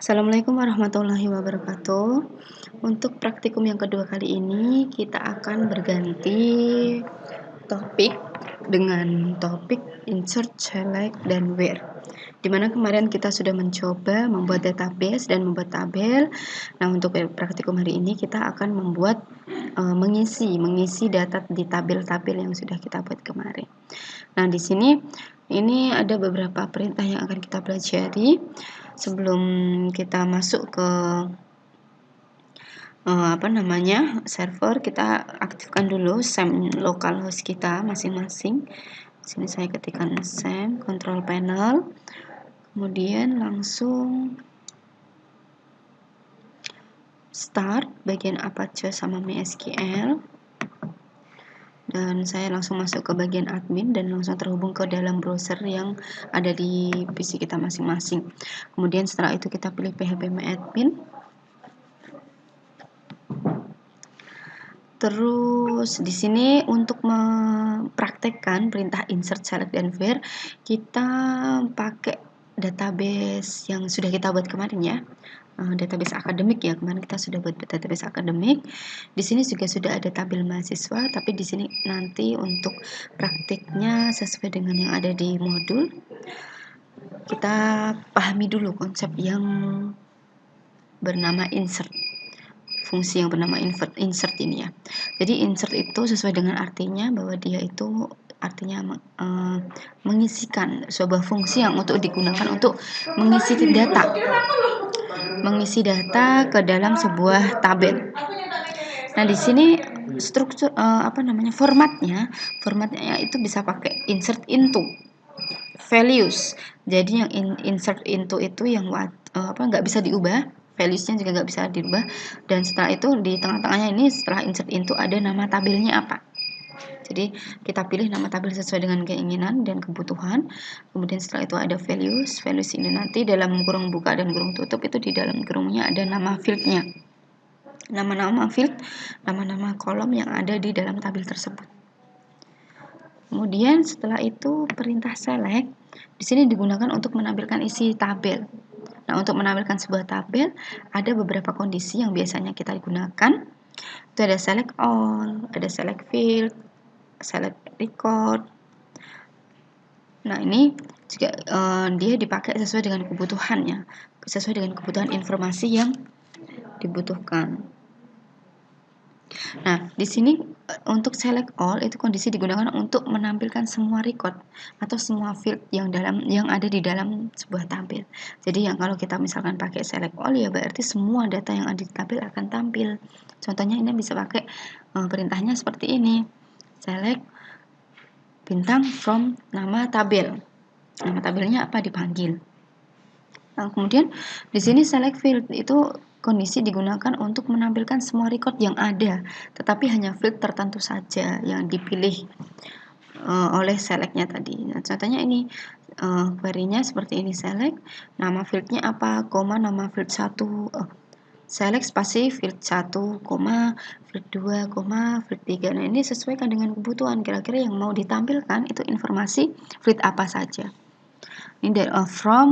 Assalamualaikum warahmatullahi wabarakatuh. Untuk praktikum yang kedua kali ini kita akan berganti topik dengan topik insert, select, dan where. Dimana kemarin kita sudah mencoba membuat database dan membuat tabel. Nah, untuk praktikum hari ini kita akan membuat mengisi data di tabel-tabel yang sudah kita buat kemarin. Nah, di sini ini ada beberapa perintah yang akan kita pelajari. Sebelum kita masuk ke server, kita aktifkan dulu SAM localhost kita masing-masing. Di sini saya ketikkan SAM control panel, kemudian langsung start bagian Apache sama MySQL. Dan saya langsung masuk ke bagian admin dan langsung terhubung ke dalam browser yang ada di PC kita masing-masing. Kemudian setelah itu kita pilih phpMyAdmin. Terus di sini untuk mempraktekkan perintah insert, select, dan where, kita pakai database yang sudah kita buat kemarin ya. Database akademik ya, kemarin kita sudah buat database akademik. Di sini juga sudah ada tabel mahasiswa, tapi di sini nanti untuk praktiknya sesuai dengan yang ada di modul. Kita pahami dulu konsep yang bernama insert, fungsi yang bernama insert ini ya. Jadi insert itu sesuai dengan artinya bahwa dia itu artinya mengisikan sebuah fungsi yang untuk digunakan untuk mengisi ke dalam sebuah tabel. Nah, di sini struktur formatnya itu bisa pakai insert into, values. Jadi yang insert into itu yang nggak bisa diubah, valuesnya juga nggak bisa diubah. Dan setelah itu di tengah-tengahnya ini setelah insert into ada nama tabelnya apa. Jadi kita pilih nama tabel sesuai dengan keinginan dan kebutuhan. Kemudian setelah itu ada values ini nanti dalam kurung buka dan kurung tutup itu di dalam kurungnya ada nama fieldnya. Nama-nama field, nama-nama kolom yang ada di dalam tabel tersebut. Kemudian setelah itu perintah select di sini digunakan untuk menampilkan isi tabel. Nah, untuk menampilkan sebuah tabel ada beberapa kondisi yang biasanya kita gunakan. Itu ada select all, ada select field, select record. Nah, ini juga dia dipakai sesuai dengan kebutuhannya, sesuai dengan kebutuhan informasi yang dibutuhkan. Nah, di sini untuk select all itu kondisi digunakan untuk menampilkan semua record atau semua field yang ada di dalam sebuah tabel. Jadi yang kalau kita misalkan pakai select all ya berarti semua data yang ada di tabel akan tampil. Contohnya ini bisa pakai perintahnya seperti ini. Select bintang from nama tabel. Nama tabelnya apa dipanggil. Nah, kemudian di sini select field itu kondisi digunakan untuk menampilkan semua record yang ada, tetapi hanya field tertentu saja yang dipilih oleh selectnya tadi. Nah, contohnya ini query-nya seperti ini, select nama fieldnya apa, koma nama field 1, select spasi field 1, koma field 2, koma field 3. Nah, ini sesuaikan dengan kebutuhan, kira-kira yang mau ditampilkan itu informasi field apa saja. Ini dari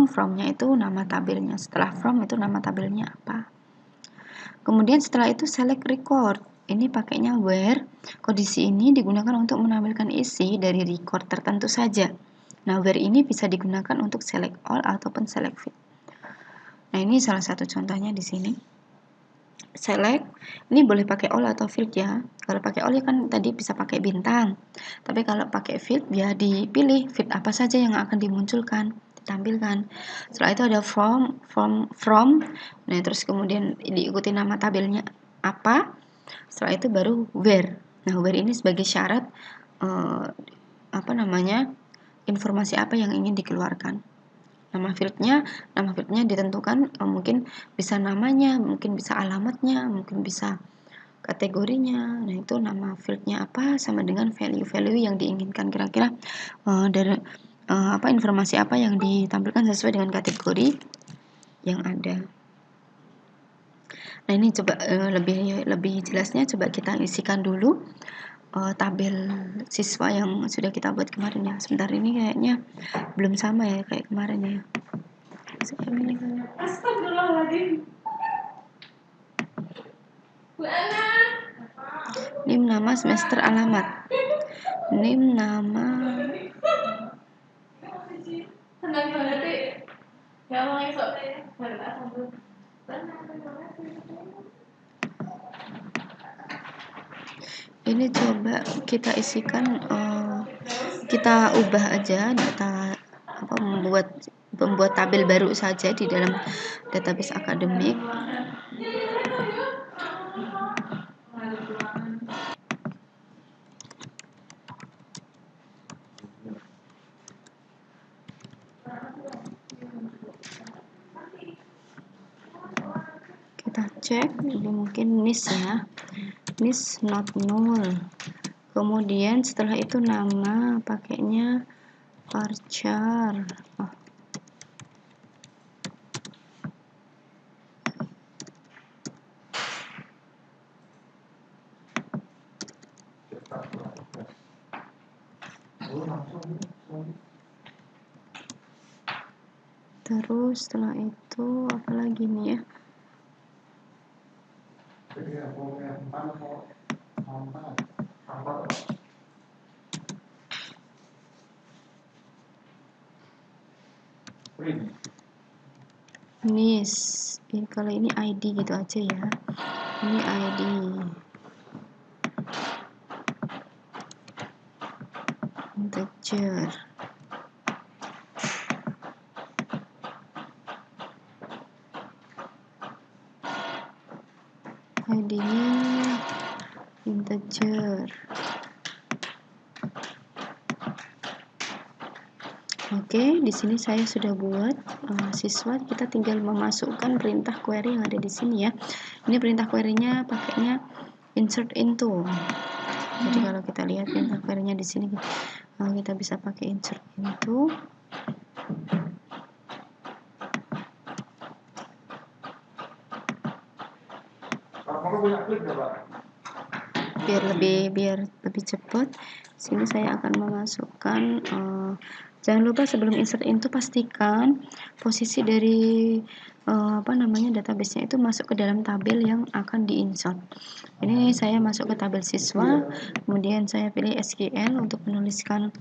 from-nya itu nama tabelnya, setelah from itu nama tabelnya apa. Kemudian setelah itu select record. Ini pakainya where. Kondisi ini digunakan untuk menampilkan isi dari record tertentu saja. Nah, where ini bisa digunakan untuk select all ataupun select field. Nah, ini salah satu contohnya di sini. Select, ini boleh pakai all atau field ya. Kalau pakai all ya kan tadi bisa pakai bintang. Tapi kalau pakai field ya dipilih field apa saja yang akan dimunculkan, ditampilkan. Setelah itu ada from. Nah, terus kemudian diikuti nama tabelnya apa. Setelah itu baru where. Nah, where ini sebagai syarat informasi apa yang ingin dikeluarkan. Nama fieldnya ditentukan, mungkin bisa namanya, mungkin bisa alamatnya, mungkin bisa kategorinya. Nah, itu nama fieldnya apa sama dengan value yang diinginkan, kira-kira dari informasi apa yang ditampilkan sesuai dengan kategori yang ada. Nah, ini coba lebih jelasnya coba kita isikan dulu tabel siswa yang sudah kita buat kemarin ya. Sebentar, ini kayaknya belum sama ya kayak kemarin ya. Astagfirullahaladzim. NIM nama, semester, alamat. NIM nama. Tenang banget ya Allah esok. Ini coba kita isikan, kita ubah aja data, membuat tabel baru saja di dalam database akademik. Kita cek, ini mungkin NIS ya, NIS not null. Kemudian setelah itu nama pakainya varchar. Terus setelah itu apa lagi nih ya? NIS. Kalau ini ID gitu aja ya. Ini ID. Integer. ID-nya integer. Oke, di sini saya sudah buat siswa. Kita tinggal memasukkan perintah query yang ada di sini ya. Ini perintah query-nya pakainya insert into. Jadi kalau kita lihat perintah query-nya di sini, kita bisa pakai insert into. Biar lebih cepat. Sini saya akan memasukkan, jangan lupa sebelum insert into pastikan posisi dari database-nya itu masuk ke dalam tabel yang akan diinsert. Ini saya masuk ke tabel siswa, kemudian saya pilih SQL untuk menuliskan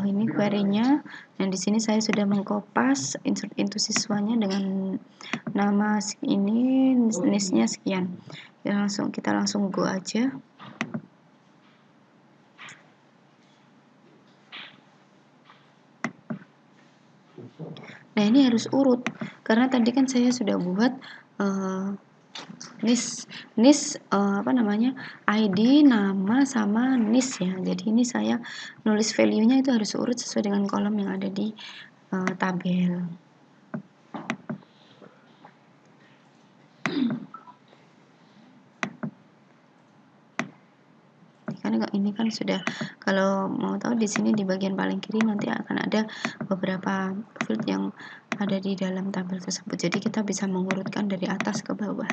ini query-nya, dan di sini saya sudah mengkopas insert into siswanya dengan nama ini, NIS-nya sekian. Kita langsung go aja. Nah, ini harus urut karena tadi kan saya sudah buat NIS ID, nama sama NIS ya. Jadi ini saya nulis value-nya itu harus urut sesuai dengan kolom yang ada di tabel. Karena ini kan sudah, kalau mau tahu di sini di bagian paling kiri nanti akan ada beberapa field yang ada di dalam tabel tersebut. Jadi kita bisa mengurutkan dari atas ke bawah.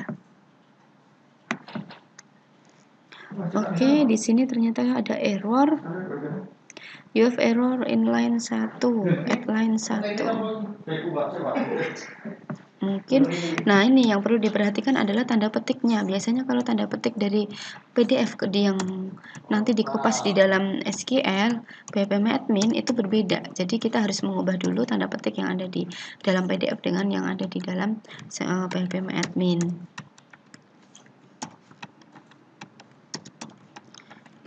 Oke, di sini ternyata ada error. You have error in line 1, at line 1. Mungkin, nah ini yang perlu diperhatikan adalah tanda petiknya. Biasanya kalau tanda petik dari PDF yang nanti dikopas di dalam SQL, PHP Admin itu berbeda. Jadi kita harus mengubah dulu tanda petik yang ada di dalam PDF dengan yang ada di dalam PHP Admin.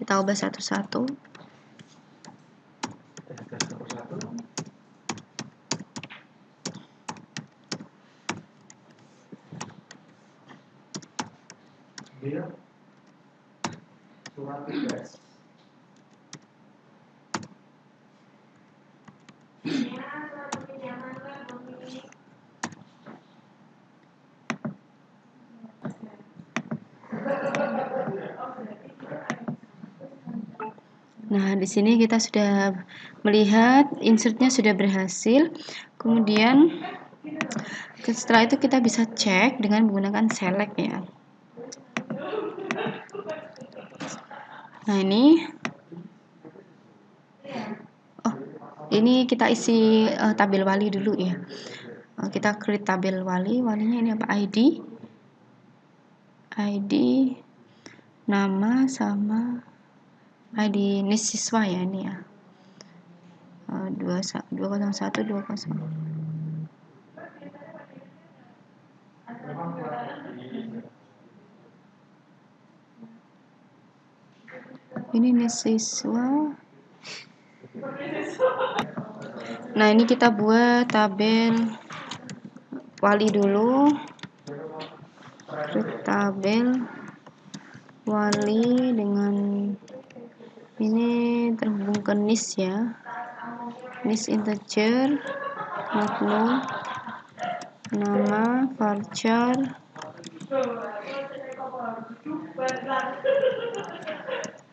Kita ubah satu-satu. Nah, di sini kita sudah melihat insertnya sudah berhasil. Kemudian setelah itu kita bisa cek dengan menggunakan select ya. Nah, ini kita isi tabel wali dulu ya. kita create tabel walinya ini apa, ID nama sama ID NIS siswa ya, ini ya 20120. Ini NIS siswa. Nah, ini kita buat tabel wali dulu. Create tabel wali dengan ini terhubung ke NIS ya. NIS integer, not null, nama, varchar,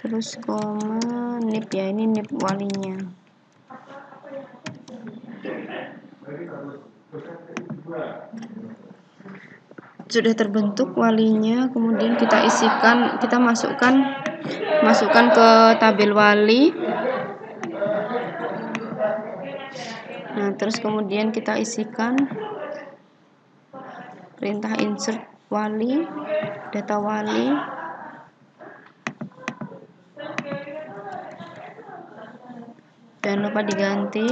terus koma, nip ya, ini nip walinya. Sudah terbentuk walinya, kemudian kita isikan, kita masukkan ke tabel wali. Nah, terus kemudian kita isikan perintah insert wali, data wali. Jangan lupa diganti.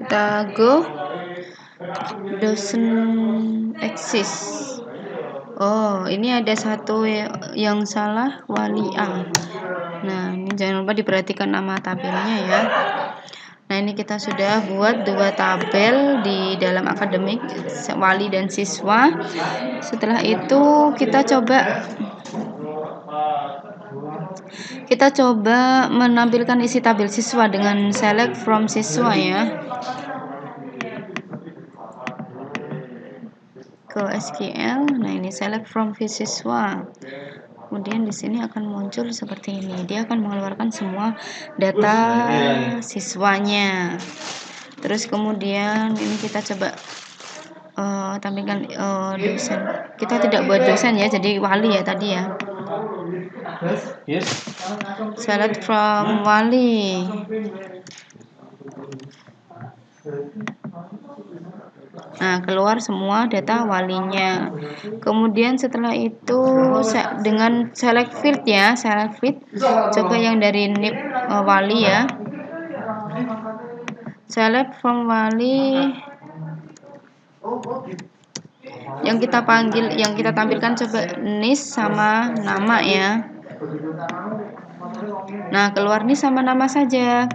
Kita go doesn't exist. Oh, ini ada satu yang salah, wali A. Nah, ini jangan lupa diperhatikan nama tabelnya ya. Nah, ini kita sudah buat dua tabel di dalam akademik, wali dan siswa. Setelah itu kita coba menampilkan isi tabel siswa dengan select from siswa ya. Ke SQL. Nah, ini select from siswa. Kemudian di sini akan muncul seperti ini. Dia akan mengeluarkan semua data siswanya. Terus kemudian ini kita coba tampilkan dosen. Kita tidak buat dosen ya, jadi wali ya tadi ya. Select from wali. Nah, keluar semua data walinya. Kemudian setelah itu dengan select field ya, select field. Coba yang dari nip wali ya. Select from wali. Yang kita panggil, yang kita tampilkan coba NIS sama nama ya. Nah, keluar NIS sama nama saja.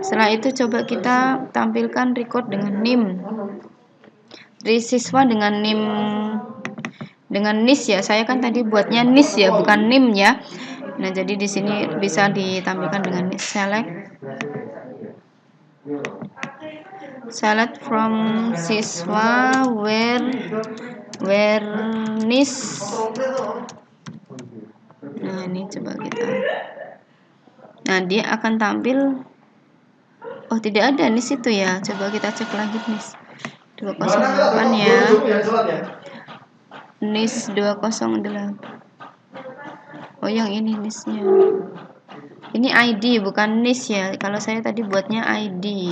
Setelah itu coba kita tampilkan record dengan NIM. Siswa dengan NIS ya. Saya kan tadi buatnya NIS ya, bukan NIM ya. Nah, jadi di sini bisa ditampilkan dengan NIS. Select from siswa where NIS. Nah, ini coba kita. Nah, dia akan tampil. Oh, tidak ada NIS itu ya. Coba kita cek lagi NIS 208 ya. NIS 208. Oh, yang ini NIS-nya. Ini ID bukan NIS ya. Kalau saya tadi buatnya ID.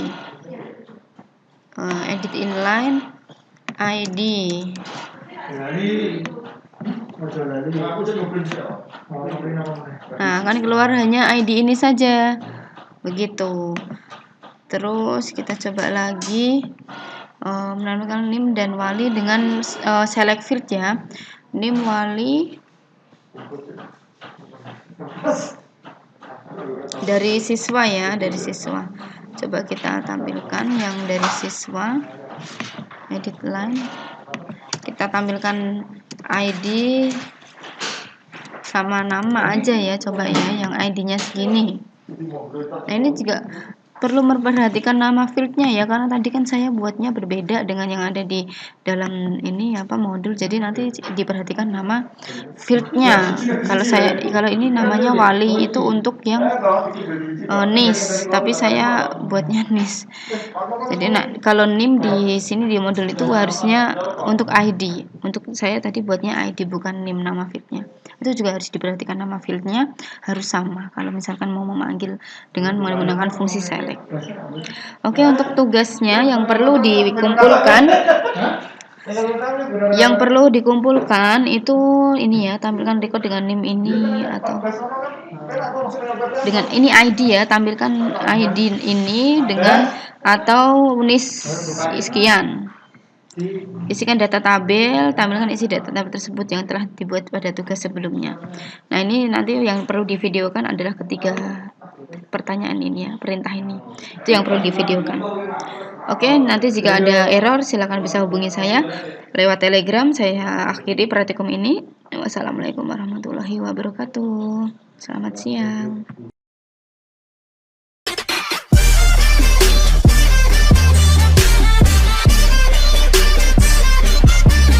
Edit inline ID. Nah, kan keluar hanya ID ini saja. Begitu. Terus kita coba lagi menambahkan NIM dan wali dengan select field ya. NIM wali dari siswa ya, dari siswa. Coba kita tampilkan yang dari siswa. Edit line. Kita tampilkan ID sama nama aja ya, coba ya, yang ID-nya segini. Nah, ini juga perlu memperhatikan nama fieldnya ya, karena tadi kan saya buatnya berbeda dengan yang ada di dalam ini modul, jadi nanti diperhatikan nama fieldnya. Kalau ini namanya Wali, itu untuk yang NIS, tapi saya buatnya NIS. Jadi kalau NIM di sini di modul itu harusnya untuk ID. Untuk saya tadi buatnya ID bukan NIM nama fieldnya. Itu juga harus diperhatikan, nama fieldnya harus sama kalau misalkan mau memanggil dengan menggunakan fungsi select. Oke, untuk tugasnya yang perlu dikumpulkan itu ini ya, tampilkan record dengan NIM ini atau dengan ini ID ya, tampilkan ID ini dengan atau NIS sekian. Isikan data tabel, tampilkan isi data tabel tersebut yang telah dibuat pada tugas sebelumnya. Nah, ini nanti yang perlu divideokan adalah ketiga pertanyaan ini ya, perintah ini. Itu yang perlu divideokan. Oke, nanti jika ada error silakan bisa hubungi saya lewat Telegram. Saya akhiri praktikum ini. Wassalamualaikum warahmatullahi wabarakatuh. Selamat siang.